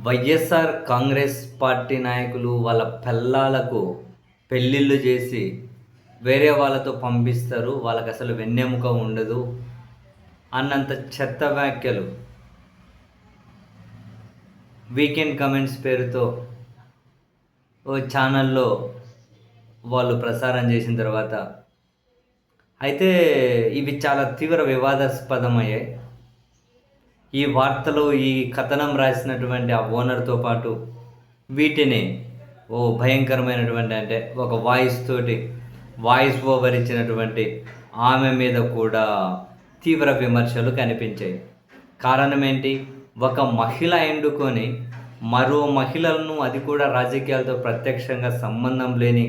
YSR Congress party నాయకులు వాళ్ళ పెళ్ళాలకు పెళ్ళిళ్ళు చేసి వేరే వాళ్ళతో పంపిస్తారు. వాళ్ళకసలు వెన్నెముక ఉండదు అన్నంత చెత్త వ్యాఖ్యలు వీకెండ్ కమెంట్స్ పేరుతో ఓ ఛానల్లో వాళ్ళు ప్రసారం చేసిన తర్వాత అయితే ఇవి చాలా తీవ్ర వివాదాస్పదమయ్యాయి. ఈ వార్తలు, ఈ కథనం రాసినటువంటి ఆ ఓనర్‌తో పాటు వీటిని ఓ భయంకరమైనటువంటి అంటే ఒక వాయిస్ ఓవర్ ఇచ్చినటువంటి ఆమె మీద కూడా తీవ్ర విమర్శలు కనిపించాయి. కారణం ఏంటి? ఒక మహిళ ఎండుకొని మరో మహిళలను, అది కూడా రాజకీయాలతో ప్రత్యక్షంగా సంబంధం లేని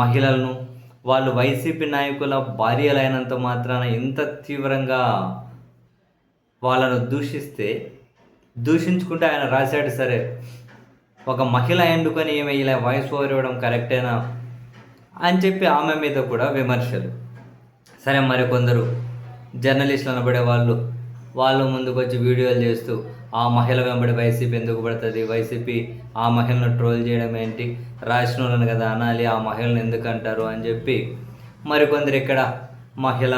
మహిళలను, వాళ్ళు వైసీపీ నాయకుల భార్యలైనంత మాత్రాన ఇంత తీవ్రంగా వాళ్ళను దూషించుకుంటే ఆయన రాశాడు. సరే, ఒక మహిళ ఎండుకొని ఈమె ఇలా వాయిస్ ఓవర్ ఇవ్వడం కరెక్టేనా అని చెప్పి ఆమె మీద కూడా విమర్శలు. సరే, మరికొందరు జర్నలిస్టులు అనబడే వాళ్ళు ముందుకు వచ్చి వీడియోలు చేస్తూ ఆ మహిళ వెంబడి వైసీపీ ఎందుకు పడుతుంది, వైసీపీ ఆ మహిళను ట్రోల్ చేయడం ఏంటి, రాసిన వాళ్ళని కదా అనాలి, ఆ మహిళను ఎందుకు అంటారు అని చెప్పి మరికొందరు ఇక్కడ మహిళ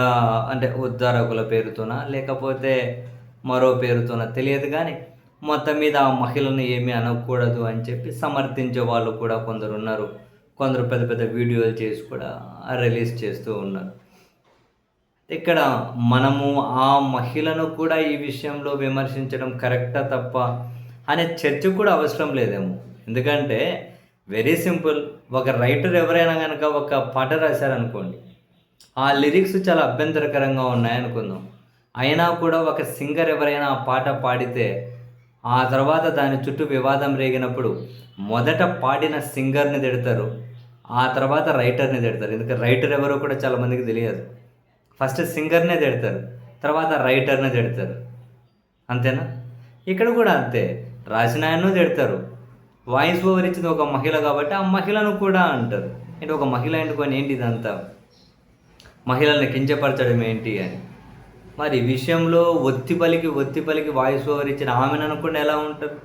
అంటే ఉద్ధారకుల పేరుతోన లేకపోతే మరో పేరుతోన తెలియదు, కానీ మొత్తం మీద ఆ మహిళను ఏమీ అనకూడదు అని చెప్పి సమర్థించే వాళ్ళు కూడా కొందరు ఉన్నారు. కొందరు పెద్ద పెద్ద వీడియోలు చేసి కూడా రిలీజ్ చేస్తూ ఉన్నారు. ఇక్కడ మనము ఆ మహిళను కూడా ఈ విషయంలో విమర్శించడం కరెక్టా తప్ప అనే చర్చ కూడా అవసరం లేదేమో. ఎందుకంటే వెరీ సింపుల్, ఒక రైటర్ ఎవరైనా కనుక ఒక పాట రాశారనుకోండి, ఆ లిరిక్స్ చాలా అభ్యంతరకరంగా ఉన్నాయనుకుందాం, అయినా కూడా ఒక సింగర్ ఎవరైనా ఆ పాట పాడితే ఆ తర్వాత దాని చుట్టూ వివాదం రేగినప్పుడు మొదట పాడిన సింగర్ని తిడతారు, ఆ తర్వాత రైటర్ని తిడతారు. ఎందుకంటే రైటర్ ఎవరో కూడా చాలామందికి తెలియదు. ఫస్ట్ సింగర్నే తిడతారు, తర్వాత రైటర్ని తిడతారు. అంతేనా? ఇక్కడ కూడా అంతే, రాసిన ఆయన్ను తిడతారు, వాయిస్ ఓవర్ ఇచ్చింది ఒక మహిళ కాబట్టి ఆ మహిళను కూడా అంటారు. అంటే ఒక మహిళ ఎండుకొని ఏంటి ఇదంతా, మహిళల్ని కించపరచడం ఏంటి అని. మరి ఈ విషయంలో ఒత్తి పలికి వాయిస్ ఓవర్ ఇచ్చిన ఆమెను అనకుండా ఎలా ఉంటారు,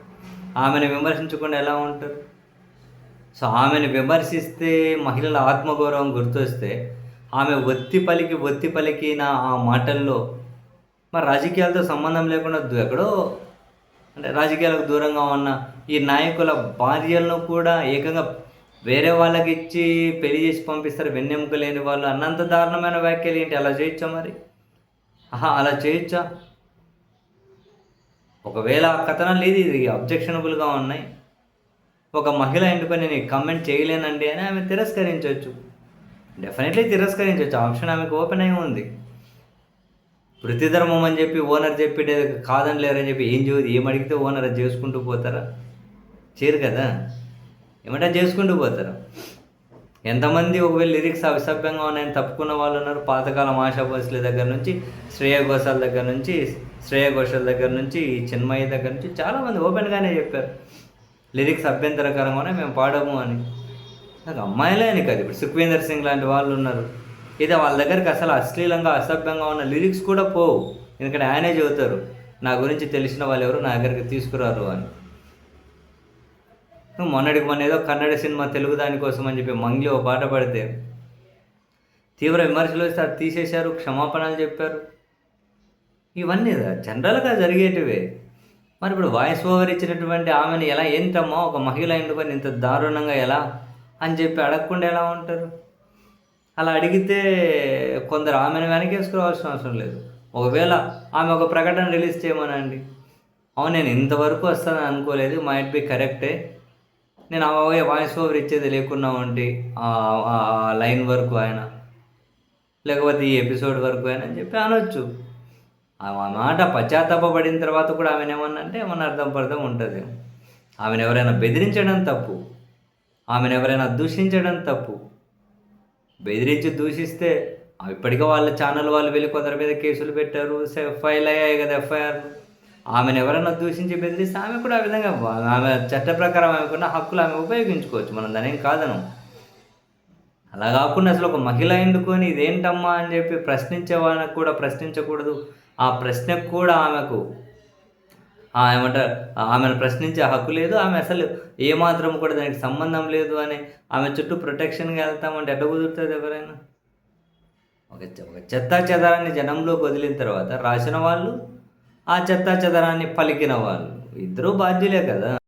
ఆమెను విమర్శించకుండా ఎలా ఉంటారు? సో ఆమెను విమర్శిస్తే మహిళల ఆత్మగౌరవం గుర్తొస్తే ఆమె ఒత్తి పలికిన ఆ మాటల్లో మరి రాజకీయాలతో సంబంధం లేకుండా ఎక్కడో అంటే రాజకీయాలకు దూరంగా ఉన్న ఈ నాయకుల భార్యలను కూడా ఏకంగా వేరే వాళ్ళకి ఇచ్చి పెళ్లి చేసి పంపిస్తారు, వెన్నెముక లేని వాళ్ళు అన్నంత దారుణమైన వ్యాఖ్యలు ఏంటి? అలా చేయొచ్చా మరి? అలా చేయొచ్చా? ఒకవేళ ఆ కథనాలు ఇది అబ్జెక్షనబుల్గా ఉన్నాయి, ఒక మహిళ ఎండుకొని నేను కామెంట్ చేయలేనండి అని ఆమె తిరస్కరించవచ్చు. డెఫినెట్లీ తిరస్కరించవచ్చు, ఆప్షన్ ఆమెకు ఓపెన్ అయి ఉంది. వృత్తి ధర్మం అని చెప్పి ఓనర్ చెప్పి కాదని లేరని చెప్పి ఏం అడిగితే ఓనర్ అది చేసుకుంటూ పోతారా? చేయరు కదా, ఏమంటే చేసుకుంటూ పోతారు. ఎంతమంది ఒకవేళ లిరిక్స్ అసభ్యంగా ఉన్నాయని తప్పుకున్న వాళ్ళు ఉన్నారు. పాతకాలం ఆశా భోస్లే దగ్గర నుంచి శ్రేయా ఘోషాల్ దగ్గర నుంచి చిన్మయి దగ్గర నుంచి చాలామంది ఓపెన్గానే చెప్పారు, లిరిక్స్ అభ్యంతరకరంగా ఉన్నాయి, మేము పాడము అని. నాకు అమ్మాయిలే అని కాదు, ఇప్పుడు సుఖ్వీందర్ సింగ్ లాంటి వాళ్ళు ఉన్నారు. ఇదే వాళ్ళ దగ్గరికి అసలు అశ్లీలంగా అసభ్యంగా ఉన్న లిరిక్స్ కూడా పోవు. ఎందుకంటే ఆయనే చెబుతారు, నా గురించి తెలిసిన వాళ్ళు ఎవరు నా దగ్గరికి తీసుకురారు అని. మొన్న ఏదో కన్నడ సినిమా తెలుగు దానికోసం అని చెప్పి మంగ్లీ ఓ పాట పడితే తీవ్ర విమర్శలు వస్తే అది తీసేశారు, క్షమాపణలు చెప్పారు. ఇవన్నీ జనరల్గా జరిగేటివే. మరి ఇప్పుడు వాయిస్ ఓవర్ ఇచ్చినటువంటి ఆమెను ఎలా, ఏంటమ్మా ఒక మహిళ ఎందుకని ఇంత దారుణంగా ఎలా అని చెప్పి అడగకుండా ఎలా ఉంటారు? అలా అడిగితే కొందరు ఆమెను వెనకేసుకోవాల్సిన అవసరం లేదు. ఒకవేళ ఆమె ఒక ప్రకటన రిలీజ్ చేయమనండి, అవును నేను ఇంతవరకు వస్తానని అనుకోలేదు, మైట్ బి కరెక్టే, నేను వాయిస్ ఓవర్ ఇచ్చేది లేకున్నా ఉంటే ఆ లైన్ వరకు ఆయన, లేకపోతే ఈ ఎపిసోడ్ వరకు ఆయన అని చెప్పి అనొచ్చు. ఆ మాట పశ్చాత్తాపడిన తర్వాత కూడా ఆమెను ఏమన్నంటే ఏమన్నా అర్థం ఉంటుంది. ఆమెను ఎవరైనా బెదిరించడం తప్పు, ఆమెను ఎవరైనా దూషించడం తప్పు. బెదిరించి దూషిస్తే ఇప్పటికే వాళ్ళ ఛానల్ వాళ్ళు వెళ్ళి కొందరి మీద కేసులు పెట్టారు, ఫైల్ అయ్యాయి కదా ఎఫ్ఐఆర్. ఆమెను ఎవరైనా దూషించి బెదిరిస్తే ఆమె కూడా ఆ విధంగా ఆమె చట్ట ప్రకారం ఆమెకున్న హక్కులు ఆమె ఉపయోగించుకోవచ్చు, మనం దానేం కాదను. అలా కాకుండా అసలు ఒక మహిళ ఎండుకొని ఇదేంటమ్మా అని చెప్పి ప్రశ్నించే వాళ్ళకి కూడా ప్రశ్నించకూడదు. ఆ ప్రశ్నకు కూడా ఆమెకు ఏమంటారు, ఆమెను ప్రశ్నించే హక్కు లేదు. ఆమె అసలు ఏమాత్రం కూడా దానికి సంబంధం లేదు అని ఆమె చుట్టూ ప్రొటెక్షన్‌గా ఎళ్తామంటే ఎట్లా కుదురుతది ఎవరైనా? ఒక చెత్తా చెదారాన్ని జనంలోకి వదిలిన తర్వాత రాసిన వాళ్ళు, ఆ చెత్తా చెదారాన్ని పలికిన వాళ్ళు. ఇద్దరూ బాధ్యులే కదా!